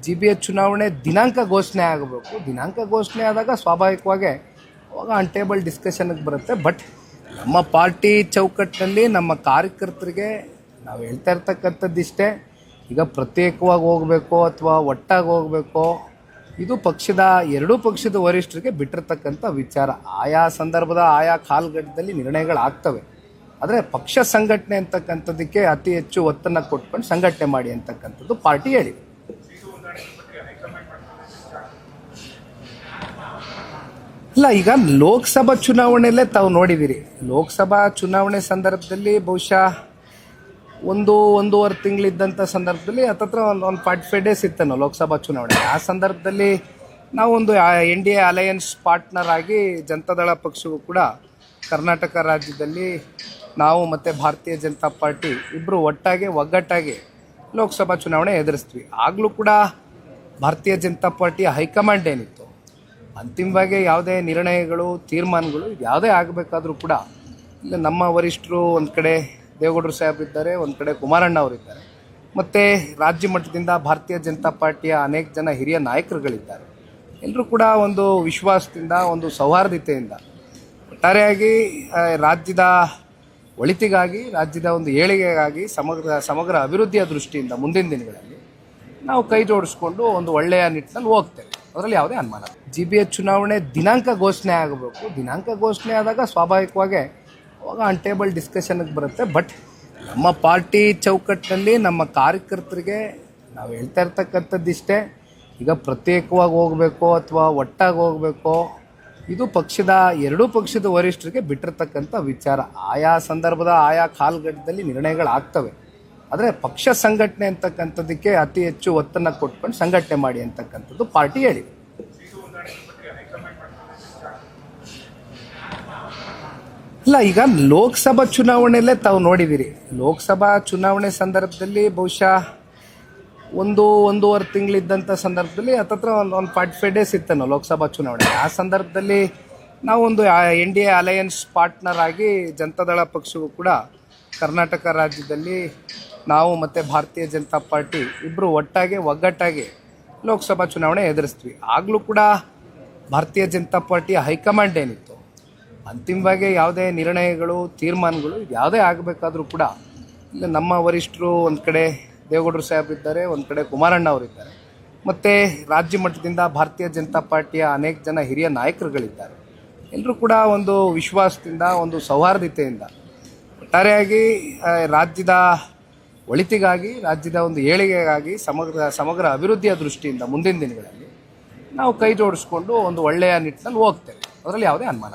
GBH ಚುನಾವಣೆ ದಿನಾಂಕ ಘೋಷಣೆ ಆಗಬೇಕು. ದಿನಾಂಕ ಘೋಷಣೆ ಆದಾಗ ಸ್ವಾಭಾವಿಕವಾಗಿ ಅವಾಗ ಆನ್ ಟೇಬಲ್ ಡಿಸ್ಕಷನ್ಗೆ ಬರುತ್ತೆ. ಬಟ್ ನಮ್ಮ ಪಾರ್ಟಿ ಚೌಕಟ್ಟಿನಲ್ಲಿ ನಮ್ಮ ಕಾರ್ಯಕರ್ತರಿಗೆ ನಾವು ಹೇಳ್ತಾ ಇರ್ತಕ್ಕಂಥದ್ದಿಷ್ಟೇ, ಈಗ ಪ್ರತ್ಯೇಕವಾಗಿ ಹೋಗಬೇಕು ಅಥವಾ ಒಟ್ಟಾಗಿ ಹೋಗಬೇಕು, ಇದು ಎರಡೂ ಪಕ್ಷದ ವರಿಷ್ಠರಿಗೆ ಬಿಟ್ಟಿರ್ತಕ್ಕಂಥ ವಿಚಾರ. ಆಯಾ ಸಂದರ್ಭದ ಆಯಾ ಕಾಲಘಟ್ಟದಲ್ಲಿ ನಿರ್ಣಯಗಳಾಗ್ತವೆ. ಆದರೆ ಪಕ್ಷ ಸಂಘಟನೆ ಅಂತಕ್ಕಂಥದ್ದಕ್ಕೆ ಅತಿ ಹೆಚ್ಚು ಒತ್ತನ್ನು ಕೊಟ್ಕೊಂಡು ಸಂಘಟನೆ ಮಾಡಿ ಅಂತಕ್ಕಂಥದ್ದು ಪಾರ್ಟಿ ಹೇಳಿದೆ. ಇಲ್ಲ, ಈಗ ಲೋಕಸಭಾ ಚುನಾವಣೆಯಲ್ಲೇ ತಾವು ನೋಡಿದ್ದೀರಿ. ಲೋಕಸಭಾ ಚುನಾವಣೆ ಸಂದರ್ಭದಲ್ಲಿ ಬಹುಶಃ ಒಂದೂವರೆ ತಿಂಗಳಿದ್ದಂಥ ಸಂದರ್ಭದಲ್ಲಿ ಹತ್ತತ್ರ ಒಂದು 45 ಡೇಸ್ ಇತ್ತೇನೋ ಲೋಕಸಭಾ ಚುನಾವಣೆ. ಆ ಸಂದರ್ಭದಲ್ಲಿ ನಾವೊಂದು NDA ಅಲಯನ್ಸ್ ಪಾರ್ಟ್ನರ್ ಆಗಿ ಜನತಾದಳ ಪಕ್ಷವು ಕೂಡ ಕರ್ನಾಟಕ ರಾಜ್ಯದಲ್ಲಿ ನಾವು ಮತ್ತು ಭಾರತೀಯ ಜನತಾ ಪಾರ್ಟಿ ಇಬ್ಬರು ಒಗ್ಗಟ್ಟಾಗಿ ಲೋಕಸಭಾ ಚುನಾವಣೆ ಎದುರಿಸ್ತೀವಿ. ಆಗಲೂ ಕೂಡ ಭಾರತೀಯ ಜನತಾ ಪಾರ್ಟಿಯ ಹೈಕಮಾಂಡ್ ಏನಿತ್ತು, ಅಂತಿಮವಾಗಿ ಯಾವುದೇ ನಿರ್ಣಯಗಳು ತೀರ್ಮಾನಗಳು ಯಾವುದೇ ಆಗಬೇಕಾದ್ರೂ ಕೂಡ ಇಲ್ಲ ನಮ್ಮ ವರಿಷ್ಠರು ಒಂದು ಕಡೆ ದೇವೇಗೌಡರು ಸಾಹೇಬರಿದ್ದಾರೆ, ಒಂದು ಕಡೆ ಕುಮಾರಣ್ಣ ಅವರಿದ್ದಾರೆ, ಮತ್ತು ರಾಜ್ಯ ಮಟ್ಟದಿಂದ ಭಾರತೀಯ ಜನತಾ ಪಾರ್ಟಿಯ ಅನೇಕ ಜನ ಹಿರಿಯ ನಾಯಕರುಗಳಿದ್ದಾರೆ. ಎಲ್ಲರೂ ಕೂಡ ಒಂದು ವಿಶ್ವಾಸದಿಂದ, ಒಂದು ಸೌಹಾರ್ದತೆಯಿಂದ ಒಟ್ಟಾರೆಯಾಗಿ ರಾಜ್ಯದ ಒಳಿತಿಗಾಗಿ, ರಾಜ್ಯದ ಒಂದು ಏಳಿಗೆಗಾಗಿ, ಸಮಗ್ರ ಅಭಿವೃದ್ಧಿಯ ದೃಷ್ಟಿಯಿಂದ ಮುಂದಿನ ದಿನಗಳಲ್ಲಿ ನಾವು ಕೈ ಜೋಡಿಸ್ಕೊಂಡು ಒಂದು ಒಳ್ಳೆಯ ನಿಟ್ಟಿನಲ್ಲಿ ಹೋಗ್ತೇವೆ. ಅದರಲ್ಲಿ ಯಾವುದೇ ಅನುಮಾನ. GBH ಚುನಾವಣೆ ದಿನಾಂಕ ಘೋಷಣೆ ಆಗಬೇಕು. ದಿನಾಂಕ ಘೋಷಣೆ ಆದಾಗ ಸ್ವಾಭಾವಿಕವಾಗಿ ಅವಾಗ ಆನ್ ಟೇಬಲ್ ಡಿಸ್ಕಷನ್ಗೆ ಬರುತ್ತೆ. ಬಟ್ ನಮ್ಮ ಪಾರ್ಟಿ ಚೌಕಟ್ಟಿನಲ್ಲಿ ನಮ್ಮ ಕಾರ್ಯಕರ್ತರಿಗೆ ನಾವು ಹೇಳ್ತಾ ಇರ್ತಕ್ಕಂಥದ್ದಿಷ್ಟೇ, ಈಗ ಪ್ರತ್ಯೇಕವಾಗಿ ಹೋಗಬೇಕು ಅಥವಾ ಒಟ್ಟಾಗಿ ಹೋಗಬೇಕು, ಇದು ಎರಡೂ ಪಕ್ಷದ ವರಿಷ್ಠರಿಗೆ ಬಿಟ್ಟಿರ್ತಕ್ಕಂಥ ವಿಚಾರ. ಆಯಾ ಸಂದರ್ಭದ ಆಯಾ ಕಾಲಘಟ್ಟದಲ್ಲಿ ನಿರ್ಣಯಗಳಾಗ್ತವೆ. ಆದರೆ ಪಕ್ಷ ಸಂಘಟನೆ ಅಂತಕ್ಕಂಥದ್ದಕ್ಕೆ ಅತಿ ಹೆಚ್ಚು ಒತ್ತನ್ನು ಕೊಟ್ಕೊಂಡು ಸಂಘಟನೆ ಮಾಡಿ ಅಂತಕ್ಕಂಥದ್ದು ಪಾರ್ಟಿ ಹೇಳಿದೆ. ಇಲ್ಲ, ಈಗ ಲೋಕಸಭಾ ಚುನಾವಣೆಯಲ್ಲೇ ತಾವು ನೋಡಿದ್ದೀರಿ. ಲೋಕಸಭಾ ಚುನಾವಣೆ ಸಂದರ್ಭದಲ್ಲಿ ಬಹುಶಃ ಒಂದೂವರೆ ತಿಂಗಳಿದ್ದಂಥ ಸಂದರ್ಭದಲ್ಲಿ ಹತ್ತತ್ರ ಒಂದು 45 ಡೇಸ್ ಇತ್ತೇನೋ ಲೋಕಸಭಾ ಚುನಾವಣೆ. ಆ ಸಂದರ್ಭದಲ್ಲಿ ನಾವೊಂದು NDA ಅಲಯನ್ಸ್ ಪಾರ್ಟ್ನರ್ ಆಗಿ ಜನತಾದಳ ಪಕ್ಷವು ಕೂಡ ಕರ್ನಾಟಕ ರಾಜ್ಯದಲ್ಲಿ ನಾವು ಮತ್ತು ಭಾರತೀಯ ಜನತಾ ಪಾರ್ಟಿ ಇಬ್ಬರು ಒಗ್ಗಟ್ಟಾಗಿ ಲೋಕಸಭಾ ಚುನಾವಣೆ ಎದುರಿಸ್ತೀವಿ. ಆಗಲೂ ಕೂಡ ಭಾರತೀಯ ಜನತಾ ಪಾರ್ಟಿಯ ಹೈಕಮಾಂಡ್ ಏನಿತ್ತು, ಅಂತಿಮವಾಗಿ ಯಾವುದೇ ನಿರ್ಣಯಗಳು ತೀರ್ಮಾನಗಳು ಯಾವುದೇ ಆಗಬೇಕಾದ್ರೂ ಕೂಡ ಇಲ್ಲ ನಮ್ಮ ವರಿಷ್ಠರು ಒಂದು ಕಡೆ ದೇವೇಗೌಡರು ಸಾಹೇಬರಿದ್ದಾರೆ, ಒಂದು ಕಡೆ ಕುಮಾರಣ್ಣ ಅವರಿದ್ದಾರೆ, ಮತ್ತು ರಾಜ್ಯ ಮಟ್ಟದಿಂದ ಭಾರತೀಯ ಜನತಾ ಪಾರ್ಟಿಯ ಅನೇಕ ಜನ ಹಿರಿಯ ನಾಯಕರುಗಳಿದ್ದಾರೆ. ಎಲ್ಲರೂ ಕೂಡ ಒಂದು ವಿಶ್ವಾಸದಿಂದ, ಒಂದು ಸೌಹಾರ್ದತೆಯಿಂದ ಒಟ್ಟಾರೆಯಾಗಿ ರಾಜ್ಯದ ಒಳಿತಿಗಾಗಿ, ರಾಜ್ಯದ ಒಂದು ಏಳಿಗೆಗಾಗಿ, ಸಮಗ್ರ ಅಭಿವೃದ್ಧಿಯ ದೃಷ್ಟಿಯಿಂದ ಮುಂದಿನ ದಿನಗಳಲ್ಲಿ ನಾವು ಕೈ ಜೋಡಿಸ್ಕೊಂಡು ಒಂದು ಒಳ್ಳೆಯ ನಿಟ್ಟಿನಲ್ಲಿ ಹೋಗ್ತೇವೆ. ಅದರಲ್ಲಿ ಯಾವುದೇ ಅನುಮಾನ.